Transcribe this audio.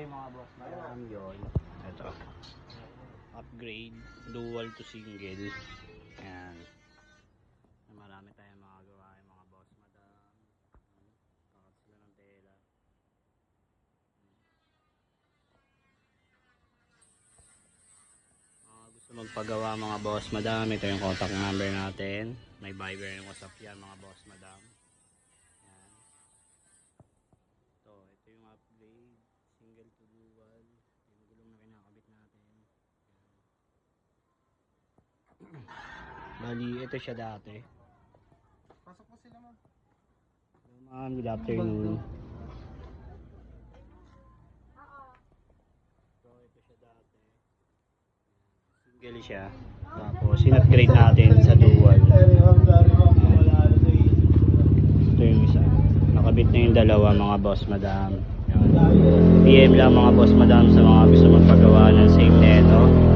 yung mga boss madam yun. Ito. Upgrade. Dual to single. Ayan. Marami tayong mga gawain mga boss madam. Kakat sila ng tela. Gusto magpagawa mga boss madam, ito yung contact number natin. May Viber yung WhatsApp yan mga boss madam. Yan. Ito yung upgrade, single to dual. Yung gulong na kinakabit natin. Yan. Bali, ito siya dati. Pasok po sila ma'am. Ma'am, good afternoon. Ito siya dati. Single siya. Tapos in-upgrade natin sa dual. Ito yung isa. Nakabit na yung dalawa mga boss madam. PM lang mga boss madam sa mga gusto magpagawa ng same neto.